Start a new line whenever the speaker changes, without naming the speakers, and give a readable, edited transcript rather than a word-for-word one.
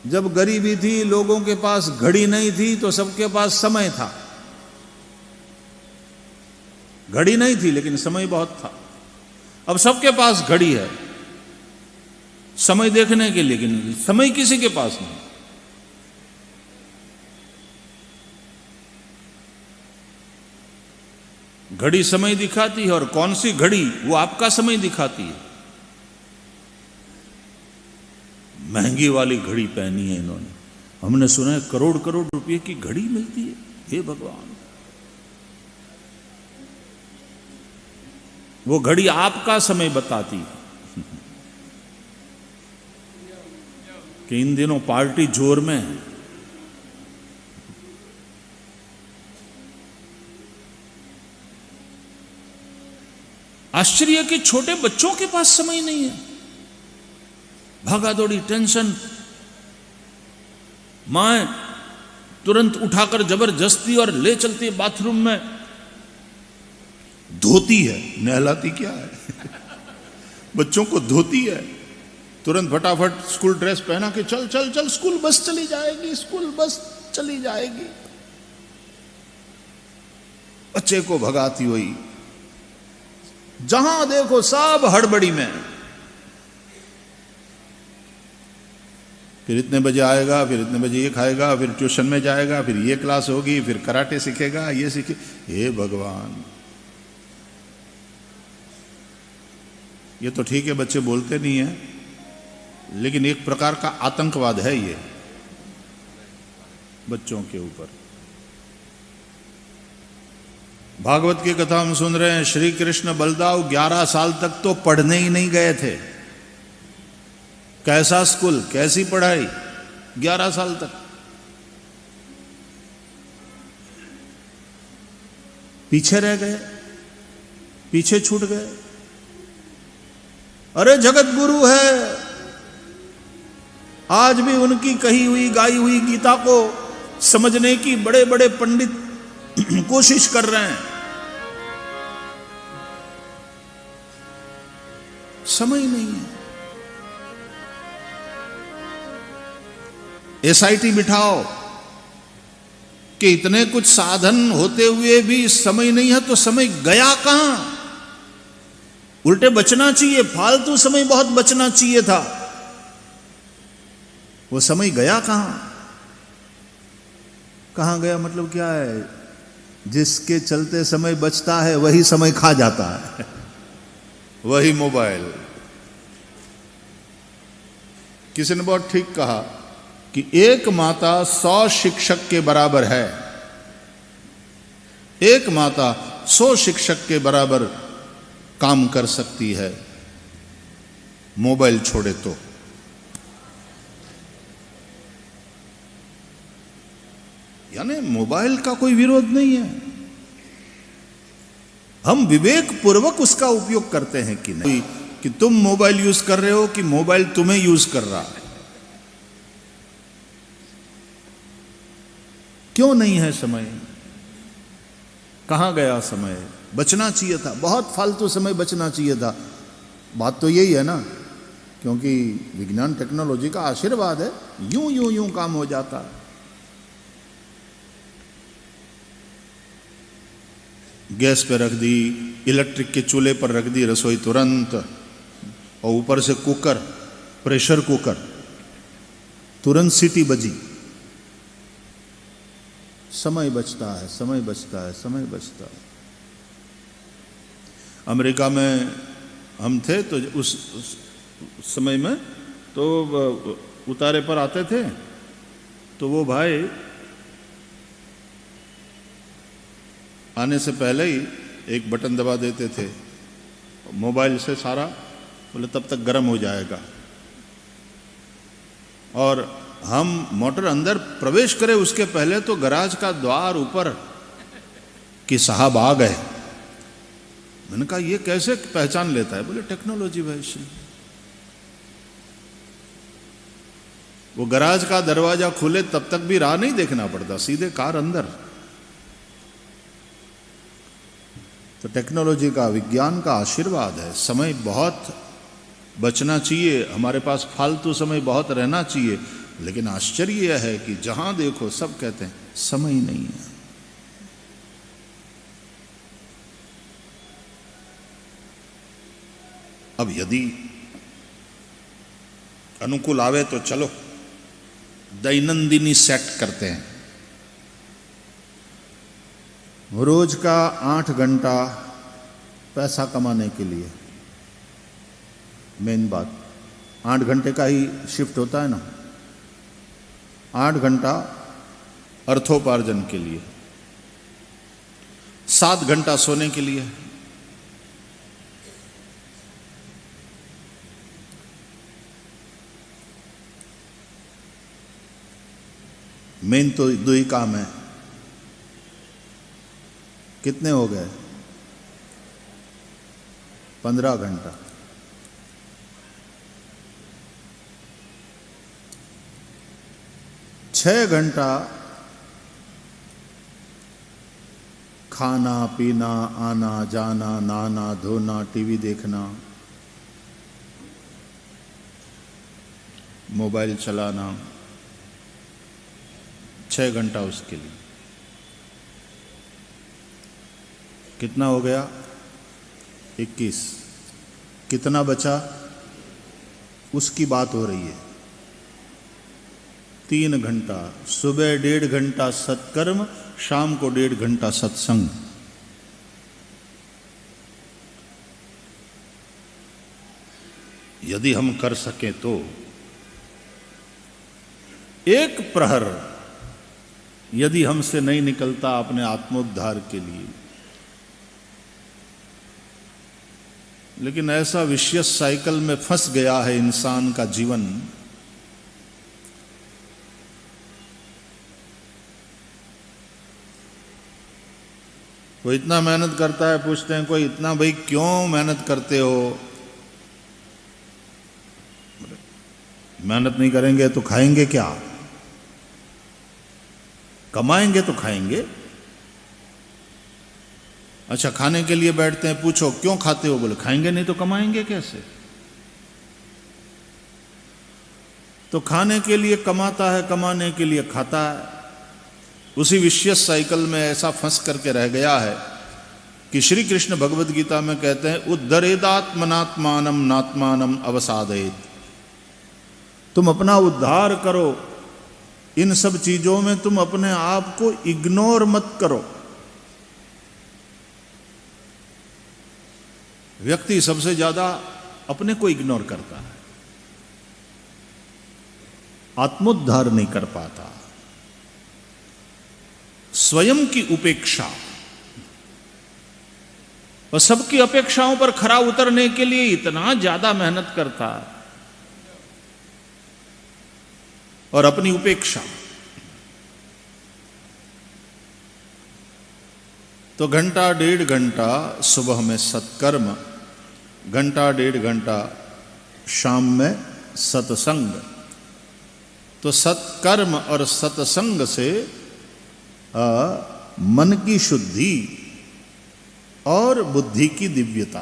जब गरीबी थी, लोगों के पास घड़ी नहीं थी, तो सबके पास समय था। घड़ी नहीं थी लेकिन समय बहुत था। अब सबके पास घड़ी है समय देखने के, लेकिन समय किसी के पास नहीं। घड़ी समय दिखाती है, और कौन सी घड़ी? वो आपका समय दिखाती है। महंगी वाली घड़ी पहनी है इन्होंने। हमने सुना है करोड़ करोड़ रुपए की घड़ी मिलती है। हे भगवान, वो घड़ी आपका समय बताती है कि इन दिनों पार्टी जोर में है। आश्चर्य कि छोटे बच्चों के पास समय नहीं है। भागा दौड़ी, टेंशन। मां तुरंत उठाकर जबरदस्ती और ले चलती है बाथरूम में। धोती है, नहलाती क्या है बच्चों को धोती है। तुरंत फटाफट स्कूल ड्रेस पहना के चल चल चल, स्कूल बस चली जाएगी, स्कूल बस चली जाएगी। बच्चे को भगाती हुई, जहां देखो सब हड़बड़ी में। फिर इतने बजे आएगा, फिर इतने बजे ये खाएगा, फिर ट्यूशन में जाएगा, फिर ये क्लास होगी, फिर कराटे सीखेगा, ये सीखे। हे भगवान, ये तो ठीक है बच्चे बोलते नहीं है, लेकिन एक प्रकार का आतंकवाद है ये बच्चों के ऊपर। भागवत की कथा हम सुन रहे हैं। श्री कृष्ण बलदाव 11 साल तक तो पढ़ने ही नहीं गए थे। कैसा स्कूल, कैसी पढ़ाई, 11 साल तक। पीछे रह गए, पीछे छूट गए। अरे जगत गुरु है, आज भी उनकी कही हुई गाई हुई गीता को समझने की बड़े बड़े पंडित कोशिश कर रहे हैं। समय नहीं है। एसआईटी बिठाओ कि इतने कुछ साधन होते हुए भी समय नहीं है, तो समय गया कहां? उल्टे बचना चाहिए, फालतू समय बहुत बचना चाहिए था। वो समय गया कहां? कहां गया मतलब क्या है? जिसके चलते समय बचता है वही समय खा जाता है वही मोबाइल। किसी ने बहुत ठीक कहा कि एक माता 100 शिक्षक के बराबर है। एक माता 100 शिक्षक के बराबर काम कर सकती है, मोबाइल छोड़े तो। यानी मोबाइल का कोई विरोध नहीं है, हम विवेक पूर्वक उसका उपयोग करते हैं कि नहीं। कि तुम मोबाइल यूज कर रहे हो कि मोबाइल तुम्हें यूज कर रहा है। क्यों नहीं है समय? कहां गया समय? बचना चाहिए था, बहुत फालतू समय बचना चाहिए था। बात तो यही है ना, क्योंकि विज्ञान टेक्नोलॉजी का आशीर्वाद है, यूं यूं यूं काम हो जाता है। गैस पे रख दी, इलेक्ट्रिक के चूल्हे पर रख दी रसोई तुरंत, और ऊपर से कुकर, प्रेशर कुकर, तुरंत सीटी बजी। समय बचता है, समय बचता है, समय बचता है। अमेरिका में हम थे तो उस समय में तो उतारे पर आते थे, तो वो भाई आने से पहले ही एक बटन दबा देते थे मोबाइल से सारा, बोले तब तक गर्म हो जाएगा। और हम मोटर अंदर प्रवेश करें उसके पहले तो गराज का द्वार ऊपर कि साहब आ गए। मैंने कहा ये कैसे पहचान लेता है? बोले टेक्नोलॉजी भाई। वो गराज का दरवाजा खुले तब तक भी राह नहीं देखना पड़ता, सीधे कार अंदर। तो टेक्नोलॉजी का, विज्ञान का आशीर्वाद है। समय बहुत बचना चाहिए, हमारे पास फालतू समय बहुत रहना चाहिए। लेकिन आश्चर्य यह है कि जहां देखो सब कहते हैं समय ही नहीं है। अब यदि अनुकूल आवे तो चलो दैनंदिनी सेट करते हैं। रोज का 8 घंटा पैसा कमाने के लिए, मेन बात 8 घंटे का ही शिफ्ट होता है ना, 8 घंटा अर्थोपार्जन के लिए, 7 घंटा सोने के लिए। मेन तो 2 ही काम है। कितने हो गए? 15 घंटा। छह घंटा खाना पीना, आना जाना, नहाना धोना, टीवी देखना, मोबाइल चलाना, 6 घंटा उसके लिए। कितना हो गया? 21। कितना बचा? उसकी बात हो रही है। 3 घंटा, सुबह 1.5 घंटा सत्कर्म, शाम को 1.5 घंटा सत्संग। यदि हम कर सकें तो 1 प्रहर यदि हमसे नहीं निकलता अपने आत्मोद्धार के लिए, लेकिन ऐसा विशियस साइकिल में फंस गया है इंसान का जीवन, वो इतना मेहनत करता है, पूछते हैं कोई इतना भाई क्यों मेहनत करते हो? मेहनत नहीं करेंगे तो खाएंगे क्या? कमाएंगे तो खाएंगे। अच्छा, खाने के लिए बैठते हैं, पूछो क्यों खाते हो? बोले खाएंगे नहीं तो कमाएंगे कैसे? तो खाने के लिए कमाता है, कमाने के लिए खाता है। उसी विशियस साइकिल में ऐसा फंस करके रह गया है कि श्री कृष्ण भगवद गीता में कहते हैं उद्धरेदात्मनात्मानम नात्मानम अवसादयेत। तुम अपना उद्धार करो, इन सब चीजों में तुम अपने आप को इग्नोर मत करो। व्यक्ति सबसे ज्यादा अपने को इग्नोर करता है, आत्मोद्धार नहीं कर पाता। स्वयं की उपेक्षा और सबकी अपेक्षाओं पर खरा उतरने के लिए इतना ज्यादा मेहनत करता है, और अपनी उपेक्षा। तो 1.5 घंटा सुबह में सत्कर्म, 1.5 घंटा शाम में सत्संग। तो सत्कर्म और सत्संग से मन की शुद्धि और बुद्धि की दिव्यता,